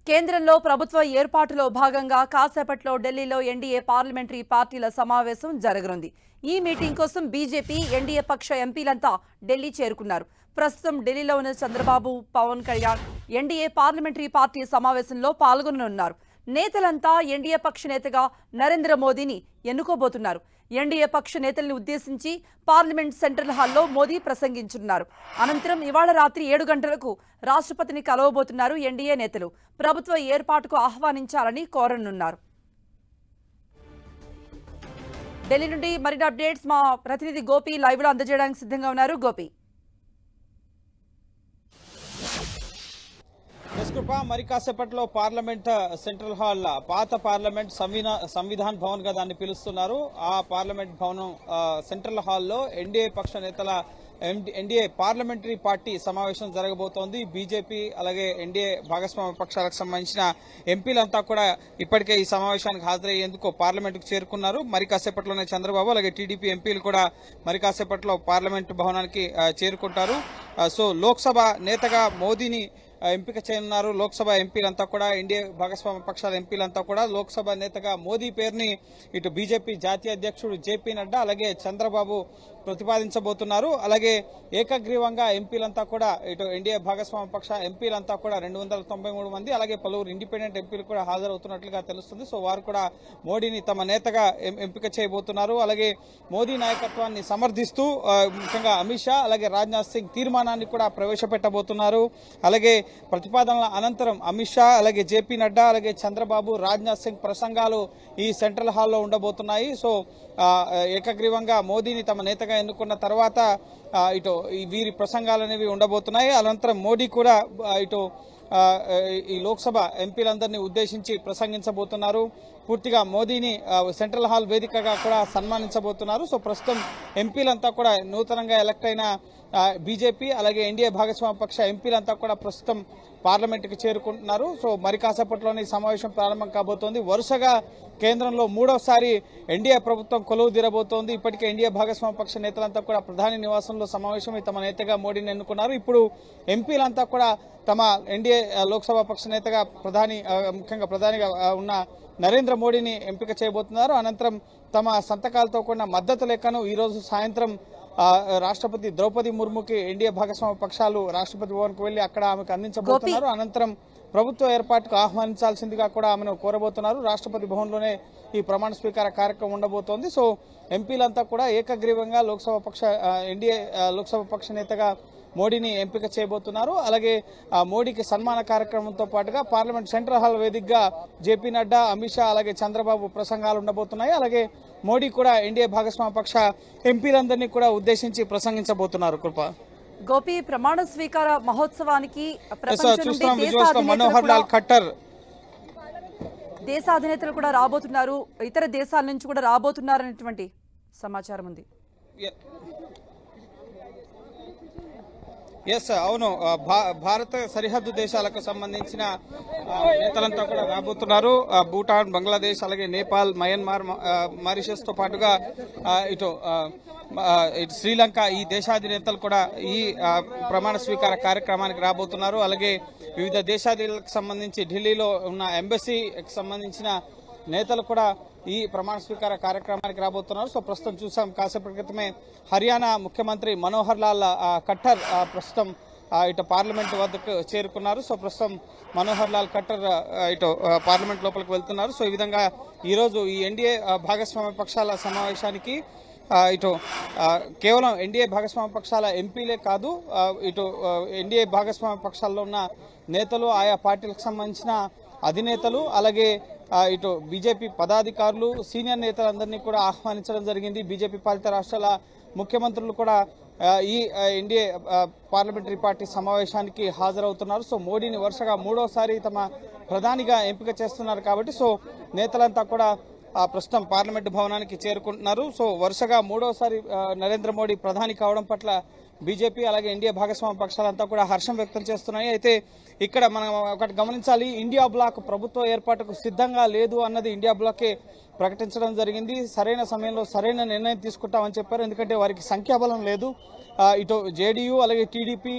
కేంద్రంలో ప్రభుత్వ ఏర్పాటులో భాగంగా కాసేపట్లో ఢిల్లీలో ఎన్డీఏ పార్లమెంటరీ పార్టీల సమావేశం జరగనుంది. ఈ మీటింగ్ కోసం బీజేపీ, ఎన్డీఏ పక్ష ఎంపీలంతా ఢిల్లీ చేరుకున్నారు. ప్రస్తుతం ఢిల్లీలో ఉన్న Chandrababu, Pawan Kalyan NDA parliamentary party సమావేశంలో పాల్గొననున్నారు. నేతలంతా ఎన్డీఏ పక్ష నేతగా నరేంద్ర మోదీని ఎన్నుకోబోతున్నారు. ఎన్డీఏ పక్ష నేతల్ని ఉద్దేశించి పార్లమెంట్ సెంట్రల్ హాల్లో మోదీ ప్రసంగించనున్నారు. అనంతరం ఇవాళ రాత్రి 7 గంటలకు రాష్ట్రపతిని కలవబోతున్నారు. ఎన్డీఏ నేతలు ప్రభుత్వ ఏర్పాటుకు ఆహ్వానించాలని కోరనున్నారు. ఢిల్లీ నుండి మరిన్ని అప్డేట్స్ మా ప్రతినిధి గోపి లైవ్ లో అందజేయడానికి సిద్ధంగా ఉన్నారు. గోపి, మరి కాసేపట్లో పార్లమెంట్ సెంట్రల్ హాల్, పాత పార్లమెంట్ సంవిధాన్ భవన్ గా దాన్ని పిలుస్తున్నారు. ఆ పార్లమెంట్ భవనం సెంట్రల్ హాల్లో ఎన్డీఏ పక్ష నేతల ఎన్డీఏ పార్లమెంటరీ పార్టీ సమావేశం జరగబోతోంది. బీజేపీ అలాగే ఎన్డీఏ భాగస్వామ్య పక్షాలకు సంబంధించిన ఎంపీలంతా కూడా ఇప్పటికే ఈ సమావేశానికి హాజరయ్యేందుకు పార్లమెంట్ కు చేరుకున్నారు. మరి కాసేపట్లోనే చంద్రబాబు అలాగే టీడీపీ ఎంపీలు కూడా మరి కాసేపట్లో పార్లమెంట్ భవనానికి చేరుకుంటారు. సో లోక్సభ నేతగా మోదీని ఎంపిక చేయనున్నారు. లోక్సభ ఎంపీలంతా కూడా ఎన్డీఏ భాగస్వామ్య పక్షాల ఎంపీలంతా కూడా లోక్సభ నేతగా మోదీ పేరుని ఇటు బీజేపీ జాతీయ అధ్యక్షుడు జేపీ నడ్డా అలాగే చంద్రబాబు ప్రతిపాదించబోతున్నారు. అలాగే ఏకగ్రీవంగా ఎంపీలంతా కూడా ఇటు ఎన్డీఏ భాగస్వామ్య పక్ష ఎంపీలంతా కూడా 293 మంది అలాగే పలువురు ఇండిపెండెంట్ ఎంపీలు కూడా హాజరవుతున్నట్లుగా తెలుస్తుంది. సో వారు కూడా మోడీని తమ నేతగా ఎంపిక చేయబోతున్నారు. అలాగే మోదీ నాయకత్వాన్ని సమర్థిస్తూ ముఖ్యంగా అమిత్ షా అలాగే రాజ్నాథ్ సింగ్ తీర్మానాన్ని కూడా ప్రవేశపెట్టబోతున్నారు. అలాగే ప్రతిపాదనల అనంతరం అమిత్ షా అలాగే జేపీ నడ్డా అలాగే చంద్రబాబు, రాజ్నాథ్ సింగ్ ప్రసంగాలు ఈ సెంట్రల్ హాల్లో ఉండబోతున్నాయి. సో ఏకగ్రీవంగా మోదీని తమ నేతగా ఎన్నుకున్న తర్వాత ఇటు వీరి ప్రసంగాలు అనేవి ఉండబోతున్నాయి. అనంతరం మోడీ కూడా ఇటు ఈ లోక్సభ ఎంపీలందరినీ ఉద్దేశించి ప్రసంగించబోతున్నారు. పూర్తిగా మోదీని సెంట్రల్ హాల్ వేదికగా కూడా సన్మానించబోతున్నారు. సో ప్రస్తుతం ఎంపీలంతా కూడా నూతనంగా ఎలక్ట్ అయిన బీజేపీ అలాగే ఎన్డీఏ భాగస్వామ్య పక్ష ఎంపీలంతా కూడా ప్రస్తుతం పార్లమెంటుకు చేరుకుంటున్నారు. సో మరి కాసేపట్లోనే ఈ సమావేశం ప్రారంభం కాబోతోంది. వరుసగా కేంద్రంలో మూడోసారి ఎన్డీఏ ప్రభుత్వం కొలువు తీరబోతోంది. ఇప్పటికే ఎన్డీఏ భాగస్వామ్య పక్ష నేతలంతా కూడా ప్రధాని నివాసంలో సమావేశమై తమ నేతగా మోడీని ఎన్నుకున్నారు. ఇప్పుడు ఎంపీలంతా కూడా తమ ఎన్డీఏ లోక్సభ పక్ష నేతగా ముఖ్యంగా ప్రధానిగా ఉన్న నరేంద్ర మోడీని ఎంపిక చేయబోతున్నారు. అనంతరం తమ సంతకాలతో కూడిన మద్దతు లేఖను ఈరోజు సాయంత్రం రాష్ట్రపతి ద్రౌపది ముర్ముకి ఎన్డీఏ భాగస్వామ్య పక్షాలు రాష్ట్రపతి భవన్కు వెళ్లి అక్కడ ఆమెకు అందించబోతున్నారు. అనంతరం ప్రభుత్వ ఏర్పాటుకు ఆహ్వానించాల్సిందిగా కూడా ఆమెను కోరబోతున్నారు. రాష్ట్రపతి భవన్లోనే ఈ ప్రమాణ స్వీకార కార్యక్రమం ఉండబోతోంది. సో ఎంపీలంతా కూడా ఏకగ్రీవంగా ఎన్డీఏ లోక్సభ పక్ష నేతగా మోడీని ఎంపిక చేయబోతున్నారు. అలాగే మోడీకి సన్మాన కార్యక్రమంతో పాటుగా పార్లమెంట్ సెంట్రల్ హాల్ వేదికగా జేపీ నడ్డా, అమిత్ షా అలాగే చంద్రబాబు ప్రసంగాలు ఉండబోతున్నాయి. అలాగే మోడీ కూడా ఎన్డీఏ భాగస్వామ్య పక్ష ఎంపీలందరినీ కూడా ఉద్దేశించి ప్రసంగించబోతున్నారు. కృప గోపి, ప్రమాణ స్వీకార మహోత్సవానికి మనోహర్ లాల్ ఖట్టర్ దేశాధినేతలు కూడా రాబోతున్నారు, ఇతర దేశాల నుంచి కూడా రాబోతున్నారు అనేటువంటి సమాచారం ఉంది. ఎస్, అవును. భారత సరిహద్దు దేశాలకు సంబంధించిన నేతలంతా కూడా రాబోతున్నారు. భూటాన్, బంగ్లాదేశ్ అలాగే నేపాల్, మయన్మార్, మారిషస్ తో పాటుగా ఇటు శ్రీలంక ఈ దేశాధినేతలు కూడా ఈ ప్రమాణ స్వీకార కార్యక్రమానికి రాబోతున్నారు. అలాగే వివిధ దేశాధినేతలకు సంబంధించి ఢిల్లీలో ఉన్న ఎంబసీకి సంబంధించిన నేతలు కూడా ఈ ప్రమాణ స్వీకార కార్యక్రమానికి రాబోతున్నారు. సో ప్రస్తుతం చూసాం, కాసేపటి క్రితమే హర్యానా ముఖ్యమంత్రి మనోహర్ లాల్ ఖట్టర్ ప్రస్తుతం ఇటు పార్లమెంట్ వద్దకు చేరుకున్నారు. సో ప్రస్తుతం మనోహర్ లాల్ ఖట్టర్ ఇటు పార్లమెంట్ లోపలికి వెళ్తున్నారు. సో ఈ విధంగా ఈరోజు ఈ ఎన్డీఏ భాగస్వామ్య పక్షాల సమావేశానికి ఇటు కేవలం ఎన్డీఏ భాగస్వామ్య పక్షాల ఎంపీలే కాదు, ఇటు ఎన్డీఏ భాగస్వామ్య పక్షాల్లో ఉన్న నేతలు, ఆయా పార్టీలకు సంబంధించిన అధినేతలు అలాగే ఇటు బీజేపీ పదాధికారులు, సీనియర్ నేతలందరినీ కూడా ఆహ్వానించడం జరిగింది. బీజేపీ పాలిత రాష్ట్రాల ముఖ్యమంత్రులు కూడా ఈ ఎన్డీఏ పార్లమెంటరీ పార్టీ సమావేశానికి హాజరవుతున్నారు. సో మోడీని వరుసగా మూడోసారి తమ ప్రధానిగా ఎంపిక చేస్తున్నారు కాబట్టి సో నేతలంతా కూడా ప్రస్తుతం పార్లమెంటు భవనానికి చేరుకుంటున్నారు. సో వరుసగా మూడోసారి నరేంద్ర మోడీ ప్రధాని కావడం పట్ల బీజేపీ అలాగే ఎన్డీఏ భాగస్వామ్య పక్షాలంతా కూడా హర్షం వ్యక్తం చేస్తున్నాయి. అయితే ఇక్కడ మనం ఒకటి గమనించాలి, ఇండియా బ్లాక్ ప్రభుత్వ ఏర్పాటుకు సిద్ధంగా లేదు అన్నది ఇండియా బ్లాకే ప్రకటించడం జరిగింది. సరైన సమయంలో సరైన నిర్ణయం తీసుకుంటామని చెప్పారు. ఎందుకంటే వారికి సంఖ్యాబలం లేదు. ఇటు జేడీయూ అలాగే టీడీపీ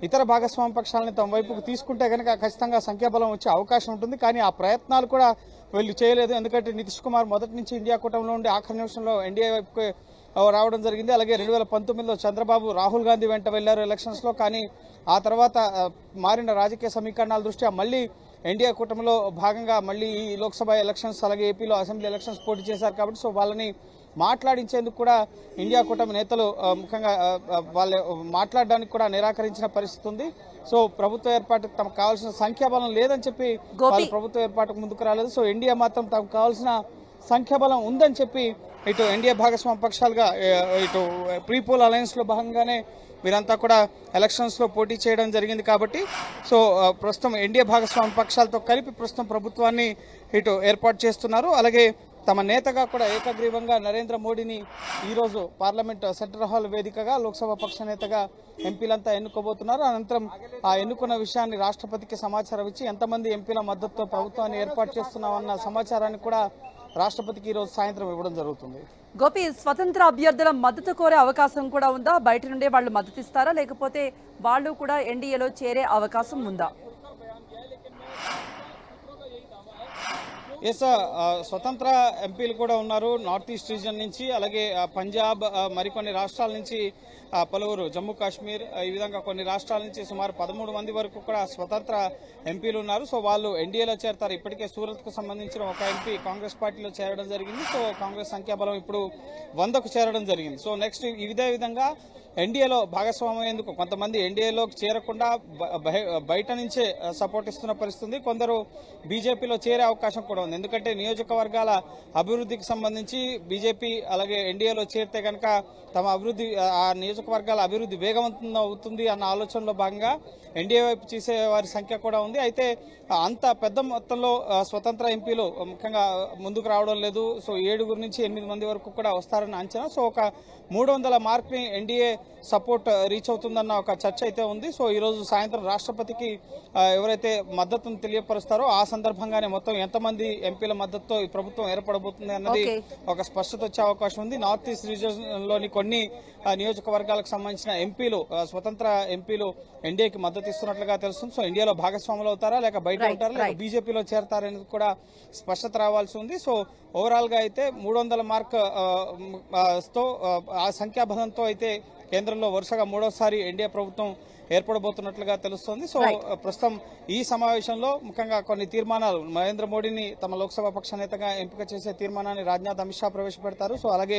ఇతర భాగస్వామ్య పక్షాలని తమ వైపుకు తీసుకుంటే కనుక ఖచ్చితంగా సంఖ్యాబలం వచ్చే అవకాశం ఉంటుంది. కానీ ఆ ప్రయత్నాలు కూడా వీళ్ళు చేయలేదు. ఎందుకంటే నితీష్ కుమార్ మొదటి నుంచి ఇండియా కూటమిలో ఉండి ఆఖరి నిమిషంలో ఎన్డీఏ వైపుకి రావడం జరిగింది. అలాగే 2019లో చంద్రబాబు రాహుల్ గాంధీ వెంట వెళ్లారు ఎలక్షన్స్లో. కానీ ఆ తర్వాత మారిన రాజకీయ సమీకరణాల దృష్ట్యా మళ్ళీ ఎన్డీఏ కూటమిలో భాగంగా మళ్ళీ ఈ లోక్సభ ఎలక్షన్స్ అలాగే ఏపీలో అసెంబ్లీ ఎలక్షన్స్ పోటీ చేశారు. కాబట్టి సో వాళ్ళని మాట్లాడించేందుకు కూడా ఇండియా కూటమి నేతలు ముఖ్యంగా వాళ్ళు మాట్లాడడానికి కూడా నిరాకరించిన పరిస్థితి ఉంది. సో ప్రభుత్వ ఏర్పాటుకు తమకు కావాల్సిన సంఖ్యాబలం లేదని చెప్పి వాళ్ళు ప్రభుత్వ ఏర్పాటుకు ముందుకు రాలేదు. సో ఎన్డీఏ మాత్రం తమకు కావాల్సిన సంఖ్యాబలం ఉందని చెప్పి ఇటు ఎన్డీఏ భాగస్వామ్య పక్షాలుగా ఇటు ప్రీపోల్ అలయన్స్ లో భాగంగానే వీరంతా కూడా ఎలక్షన్స్ లో పోటీ చేయడం జరిగింది. కాబట్టి సో ప్రస్తుతం ఎన్డీఏ భాగస్వామ్య పక్షాలతో కలిపి ప్రస్తుతం ప్రభుత్వాన్ని ఇటు ఏర్పాటు చేస్తున్నారు. అలాగే తమ నేతగా కూడా ఏకగ్రీవంగా నరేంద్ర మోడీని ఈరోజు పార్లమెంట్ సెంట్రల్ హాల్ వేదికగా లోక్సభ పక్ష నేతగా ఎంపీలంతా ఎన్నుకోబోతున్నారు. అనంతరం ఆ ఎన్నుకున్న విషయాన్ని రాష్ట్రపతికి సమాచారం ఇచ్చి ఎంతమంది ఎంపీల మద్దతుతో ప్రభుత్వాన్ని ఏర్పాటు చేస్తున్నామన్న సమాచారాన్ని కూడా రాష్ట్రపతికి ఈరోజు సాయంత్రం ఇవ్వడం జరుగుతుంది. గోపి, స్వతంత్ర అభ్యర్థుల మద్దతు కోరే అవకాశం కూడా ఉందా? బయట నుండే వాళ్ళు మద్దతు ఇస్తారా, లేకపోతే వాళ్ళు కూడా ఎన్డీఏలో చేరే అవకాశం ఉందా? ఎస్, స్వతంత్ర ఎంపీలు కూడా ఉన్నారు నార్త్ ఈస్ట్ రీజన్ నుంచి. అలాగే పంజాబ్ మరికొన్ని రాష్ట్రాల నుంచి పలువురు, జమ్మూ కాశ్మీర్ ఈ విధంగా కొన్ని రాష్ట్రాల నుంచి సుమారు 13 మంది వరకు కూడా స్వతంత్ర ఎంపీలు ఉన్నారు. సో వాళ్ళు ఎన్డీఏలో చేరతారు. ఇప్పటికే సూరత్ కు సంబంధించిన ఒక ఎంపీ కాంగ్రెస్ పార్టీలో చేరడం జరిగింది. సో కాంగ్రెస్ సంఖ్యాబలం ఇప్పుడు 100కు చేరడం జరిగింది. సో నెక్స్ట్ ఇదే విధంగా ఎన్డీఏలో భాగస్వామ్యం కొంతమంది ఎన్డీఏలోకి చేరకుండా బయట నుంచే సపోర్ట్ ఇస్తున్న పరిస్థితి. కొందరు బీజేపీలో చేరే అవకాశం కూడా ఉంది. ఎందుకంటే నియోజకవర్గాల అభివృద్ధికి సంబంధించి బీజేపీ అలాగే ఎన్డీఏలో చేరితే కనుక తమ అభివృద్ధి ఆ నియోజకవర్గాల అభివృద్ధి వేగవంతం అవుతుంది అన్న ఆలోచనలో భాగంగా ఎన్డీఏ వైపు చేసే వారి సంఖ్య కూడా ఉంది. అయితే అంత పెద్ద మొత్తంలో స్వతంత్ర ఎంపీలు ముఖ్యంగా ముందుకు రావడం లేదు. సో 7 నుంచి 8 మంది వరకు కూడా వస్తారని అంచనా. సో ఒక 300 మార్క్ ని ఎన్డీఏ సపోర్ట్ రీచ్ అవుతుందన్న ఒక చర్చ అయితే ఉంది. సో ఈ రోజు సాయంత్రం రాష్ట్రపతికి ఎవరైతే మద్దతును తెలియపరుస్తారో ఆ సందర్భంగానే మొత్తం ఎంతమంది ఎంపీల మద్దతుతో ఈ ప్రభుత్వం ఏర్పడబోతుంది అన్నది ఒక స్పష్టత వచ్చే అవకాశం ఉంది. నార్త్ ఈస్ట్ రీజన్ లోని కొన్ని నియోజకవర్గాలకు సంబంధించిన ఎంపీలు, స్వతంత్ర ఎంపీలు ఎన్డీఏకి మద్దతు ఇస్తున్నట్లుగా తెలుస్తుంది. సో ఇండియాలో భాగస్వాములు అవుతారా, లేక బయట ఉంటారా, లేక బీజేపీలో చేరతారనేది కూడా స్పష్టత రావాల్సి ఉంది. సో ఓవరాల్ గా అయితే 300 మార్క్ తో ఆ సంఖ్యాబలంతో అయితే కేంద్రంలో వరుసగా 3వసారి ఎన్డీఏ ప్రభుత్వం ఏర్పడబోతున్నట్లుగా తెలుస్తోంది. సో ప్రస్తుతం ఈ సమావేశంలో ముఖ్యంగా కొన్ని తీర్మానాలు, నరేంద్ర మోడీని తమ లోక్సభ పక్ష నేతగా ఎంపిక చేసే తీర్మానాన్ని రాజ్నాథ్, అమిత్ షా ప్రవేశపెడతారు. సో అలాగే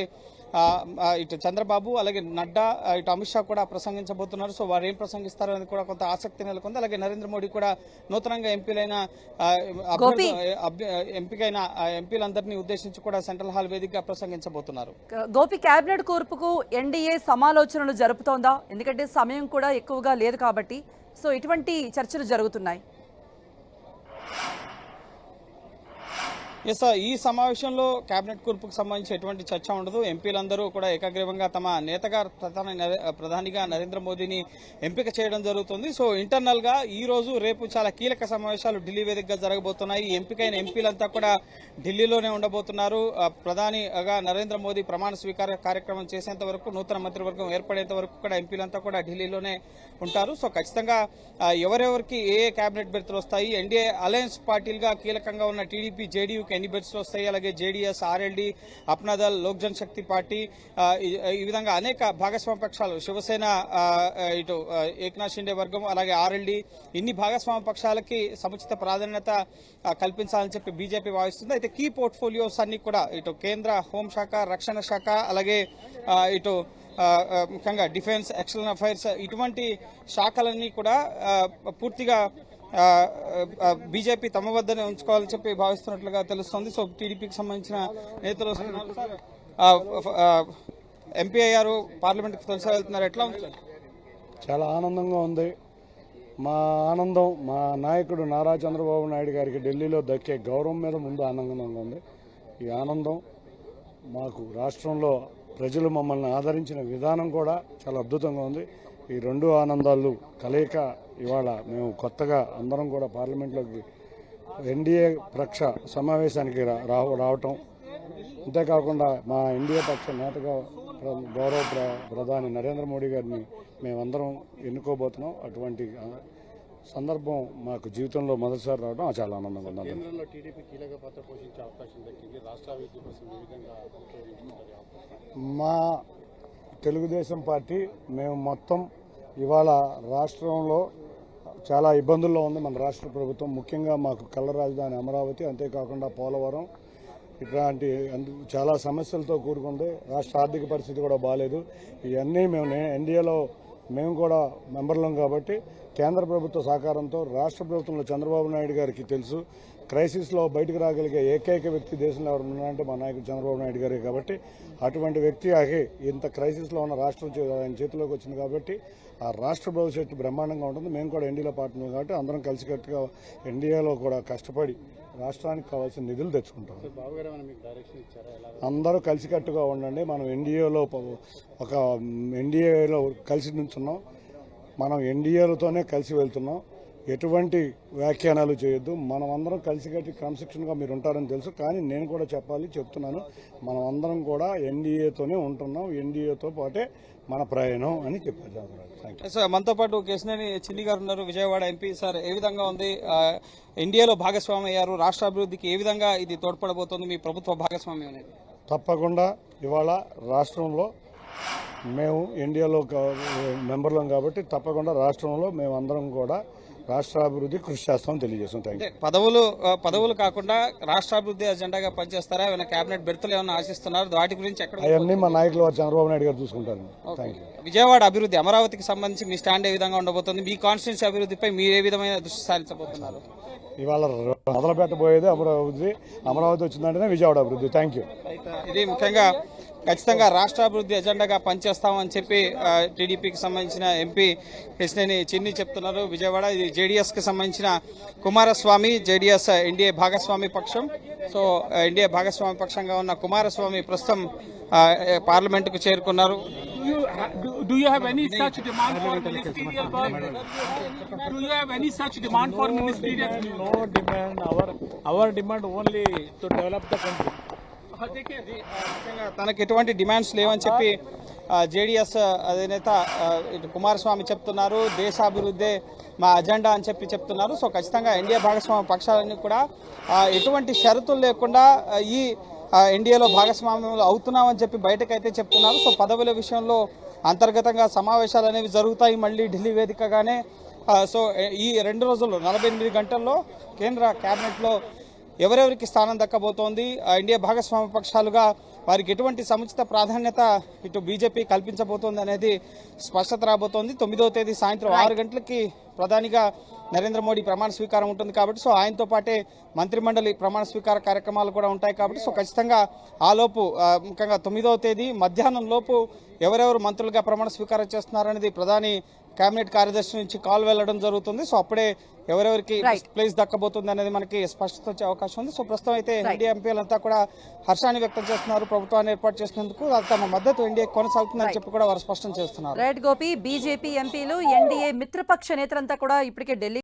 ఇటు చంద్రబాబు అలాగే నడ్డా, ఇటు అమిత్ షా కూడా ప్రసంగించబోతున్నారు. సో వారు ఏం ప్రసంగిస్తారు అనేది కూడా కొంత ఆసక్తి నెలకొంది. అలాగే నరేంద్ర మోడీ కూడా నూతనంగా ఎంపీలైన ఎంపికైన ఎంపీలందరినీ ఉద్దేశించి కూడా సెంట్రల్ హాల్ వేదికగా ప్రసంగించబోతున్నారు. గోపి, కేబినెట్ కూర్పుకు ఎన్డీఏ సమాలోచనలు జరుపుతోందా? ఎందుకంటే సమయం కూడా ఎక్కువగా లేదు కాబట్టి. సో ఇటువంటి చర్చలు జరుగుతున్నాయి. ఎస్, ఈ సమావేశంలో కేబినెట్ కూర్పుకు సంబంధించి ఎటువంటి చర్చ ఉండదు. ఎంపీలందరూ కూడా ఏకగ్రీవంగా తమ నేతగా ప్రధానిగా నరేంద్ర మోదీని ఎంపిక చేయడం జరుగుతుంది. సో ఇంటర్నల్ గా ఈ రోజు రేపు చాలా కీలక సమావేశాలు ఢిల్లీ వేదికగా జరగబోతున్నాయి. ఎంపికైన ఎంపీలంతా కూడా ఢిల్లీలోనే ఉండబోతున్నారు. ప్రధానిగా నరేంద్ర మోదీ ప్రమాణ స్వీకార కార్యక్రమం చేసేంత వరకు, నూతన మంత్రివర్గం ఏర్పడేంత వరకు కూడా ఎంపీలంతా కూడా ఢిల్లీలోనే ఉంటారు. సో ఖచ్చితంగా ఎవరెవరికి ఏ కేబినెట్ బెర్తులు వస్తాయి, ఎన్డీఏ అలయన్స్ పార్టీలుగా కీలకంగా ఉన్న టీడీపీ, జేడీయూ ఎన్ని బెర్త్స్ వస్తాయి, అలాగే JDS, RLD, Apna Dal, Lok Janshakti party, ఈ విధంగా అనేక భాగస్వామ్య పక్షాలు, శివసేన, ఇటు ఏక్నాథ్ షిండే వర్గం, అలాగే ఆర్ఎల్డీ, ఇన్ని భాగస్వామ్య పక్షాలకి సముచిత ప్రాధాన్యత కల్పించాలని చెప్పి బీజేపీ భావిస్తుంది. అయితే కీ పోర్ట్ఫోలియోస్ అన్ని కూడా ఇటు కేంద్ర హోంశాఖ, రక్షణ శాఖ, అలాగే ఇటు ముఖ్యంగా డిఫెన్స్, ఎక్స్టర్నల్ అఫైర్స్, ఇటువంటి శాఖలన్నీ కూడా పూర్తిగా బీజేపీ తమ వద్దనే ఉంచుకోవాలని చెప్పి భావిస్తున్నట్లుగా తెలుస్తోంది. సో టీడీపీకి సంబంధించిన నేతలు ఎంపీ అయ్యారు, పార్లమెంట్కి తొలిసా వెళ్తున్నారు. ఎట్లా ఉంది సార్? చాలా ఆనందంగా ఉంది. మా ఆనందం మా నాయకుడు నారా చంద్రబాబు నాయుడు గారికి ఢిల్లీలో దక్కే గౌరవం మీద ముందు ఆనందంగా ఉంది. ఈ ఆనందం మాకు రాష్ట్రంలో ప్రజలు మమ్మల్ని ఆదరించిన విధానం కూడా చాలా అద్భుతంగా ఉంది. ఈ రెండు ఆనందాలు కలయిక ఇవాళ మేము కొత్తగా అందరం కూడా పార్లమెంట్లోకి ఎన్డీఏ పక్ష సమావేశానికి రావటం, అంతేకాకుండా మా ఎన్డీఏ పక్ష నేతగా గౌరవ ప్రధాని నరేంద్ర మోడీ గారిని మేమందరం ఎన్నుకోబోతున్నాం. అటువంటి సందర్భం మాకు జీవితంలో మొదటిసారి రావడం చాలా ఆనందంగా ఉంది. కేంద్రంలో టీడీపీ కీలక పాత్ర పోషించే అవకాశం దక్కింది. రాష్ట్ర అభివృద్ధి కోసం ఏ విధంగా ఉపయోగించుకుంటారు? మా తెలుగుదేశం పార్టీ మేము మొత్తం ఇవాళ రాష్ట్రంలో చాలా ఇబ్బందుల్లో ఉంది మన రాష్ట్ర ప్రభుత్వం. ముఖ్యంగా మాకు కళ్ళ రాజధాని అమరావతి, అంతేకాకుండా పోలవరం ఇట్లాంటి చాలా సమస్యలతో కూడుకుంది. రాష్ట్ర ఆర్థిక పరిస్థితి కూడా బాగాలేదు. ఇవన్నీ మేము ఎన్డీఏలో మేము కూడా మెంబర్లం కాబట్టి కేంద్ర ప్రభుత్వ సహకారంతో రాష్ట్ర ప్రభుత్వంలో చంద్రబాబు నాయుడు గారికి తెలుసు, క్రైసిస్లో బయటకు రాగలిగే ఏకైక వ్యక్తి దేశంలో ఎవరు ఉన్నారంటే మా నాయకుడు చంద్రబాబు నాయుడు గారే. కాబట్టి అటువంటి వ్యక్తి ఇంత క్రైసిస్లో ఉన్న రాష్ట్రం ఆయన చేతిలోకి వచ్చింది కాబట్టి ఆ రాష్ట్ర భవిష్యత్తు బ్రహ్మాండంగా ఉంటుంది. మేము కూడా ఎన్డీఏలో పార్ట్నర్ కాబట్టి అందరం కలిసికట్టుగా ఎన్డీఏలో కూడా కష్టపడి రాష్ట్రానికి కావాల్సిన నిధులు తెచ్చుకుంటాం. అందరూ కలిసికట్టుగా ఉండండి. మనం ఎన్డీఏలో ఎన్డీఏలో కలిసి నుంచున్నాం. మనం ఎన్డీఏలతోనే కలిసి వెళ్తున్నాం. ఎటువంటి వ్యాఖ్యానాలు చేయొద్దు. మనం అందరం కలిసికట్టి క్రమశిక్షణగా మీరు ఉంటారని తెలుసు, కానీ నేను కూడా చెప్తున్నాను, మనం అందరం కూడా ఎన్డీఏతోనే ఉంటున్నాం. ఎన్డీఏతో పాటే మన ప్రయాణం అని చెప్పారు. సార్, మనతో పాటు కేశినేని చిన్ని గారు ఉన్నారు, విజయవాడ ఎంపీ. సార్, ఏ విధంగా ఉంది? ఎన్డీఏలో భాగస్వామి అయ్యారు, రాష్ట్ర అభివృద్ధికి ఏ విధంగా ఇది తోడ్పడబోతోంది మీ ప్రభుత్వ భాగస్వామ్యం అనేది? తప్పకుండా ఇవాళ రాష్ట్రంలో మేము ఎన్డీఏలో మెంబర్లం కాబట్టి తప్పకుండా రాష్ట్రంలో మేము అందరం కూడా రాష్ట్రాభివృద్ధి కృషి చేస్తామని తెలియజేస్తాం. Thank you. పదవులు కాకుండా రాష్ట్రాభివృద్ధి అజెండాగా పనిచేస్తారా? ఏమైనా కేబినెట్ బెర్తులు ఏమైనా ఆశిస్తున్నారు? వాటి గురించి ఎక్కడ? అవన్నీ మా నాయకులు చంద్రబాబు నాయుడు గారు చూసుకుంటారు. Thank you. విజయవాడ అభివృద్ధి, అమరావతికి సంబంధించి మీ స్టాండ్ ఏ విధంగా ఉండబోతుంది? మీ కాన్స్టిట్యూన్సీ అభివృద్ధిపై మీరు ఏ విధమైన దృష్టి సారించబోతున్నారు? ఇవాళ మొదలు పెట్టబోయేది అమరావతి వచ్చిందంటేనే విజయవాడ అభివృద్ధి. Thank you. ఇది ముఖ్యంగా ఖచ్చితంగా రాష్ట్రాభివృద్ధి ఎజెండాగా పనిచేస్తామని చెప్పి టీడీపీకి సంబంధించిన ఎంపీ కేశినేని చిన్ని చెప్తున్నారు. విజయవాడ ఇది జేడీఎస్కి సంబంధించిన కుమారస్వామి, జేడీఎస్ ఎన్డీఏ భాగస్వామి పక్షం. సో ఎన్డీఏ భాగస్వామి పక్షంగా ఉన్న కుమారస్వామి ప్రస్తుతం పార్లమెంటుకు చేరుకున్నారు. Do you have any such demand for ministerial work? Do you have any such demand for ministerial? No demand. Our demand only to develop the country. తనకు ఎటువంటి డిమాండ్స్ లేవని చెప్పి జేడీఎస్ అధినేత కుమారస్వామి చెప్తున్నారు. దేశాభివృద్ధి మా అజెండా అని చెప్పి చెప్తున్నారు. సో ఖచ్చితంగా ఎన్డీఏ భాగస్వామ్య పక్షాలన్నీ కూడా ఎటువంటి షరతులు లేకుండా ఈ ఎన్డీఏలో భాగస్వామ్యంలో అవుతున్నామని చెప్పి బయటకైతే చెప్తున్నారు. సో పదవుల విషయంలో అంతర్గతంగా సమావేశాలు అనేవి జరుగుతాయి మళ్ళీ ఢిల్లీ వేదికగానే. సో ఈ 2 రోజుల్లో 48 గంటల్లో కేంద్ర కేబినెట్లో ఎవరెవరికి స్థానం దక్కబోతోంది, ఎన్డీఏ భాగస్వామ్య పక్షాలుగా వారికి ఎటువంటి సముచిత ప్రాధాన్యత ఇటు బీజేపీ కల్పించబోతోంది అనేది స్పష్టత రాబోతోంది. 9వ తేదీ సాయంత్రం 6 గంటలకి ప్రధానిగా నరేంద్ర మోడీ ప్రమాణ స్వీకారం ఉంటుంది కాబట్టి సో ఆయనతో పాటే మంత్రిమండలి ప్రమాణ స్వీకార కార్యక్రమాలు కూడా ఉంటాయి కాబట్టి సో ఖచ్చితంగా ఆ లోపు ముఖ్యంగా 9వ తేదీ మధ్యాహ్నం లోపు ఎవరెవరు మంత్రులుగా ప్రమాణ స్వీకారం చేస్తున్నారనేది ప్రధాని కేబినెట్ కార్యదర్శి నుంచి కాల్ వెళ్లడం జరుగుతుంది. సో అప్పుడే ఎవరెవరికి ప్లేస్ దక్కబోతుంది అనేది మనకి స్పష్టత వచ్చే అవకాశం ఉంది. సో ప్రస్తుతం అయితే ఎన్డీఏ ఎంపీలంతా కూడా హర్షాన్ని వ్యక్తం చేస్తున్నారు. ప్రభుత్వాన్ని ఏర్పాటు చేసినందుకు తమ మద్దతు ఎన్డీఏ కొనసాగుతుందని చెప్పి కూడా వారు స్పష్టం చేస్తున్నారు. రైట్ గోపి, బీజేపీ ఎంపీలు ఎన్డీఏ మిత్రపక్ష నేతలంతా కూడా ఇప్పటికే ఢిల్లీ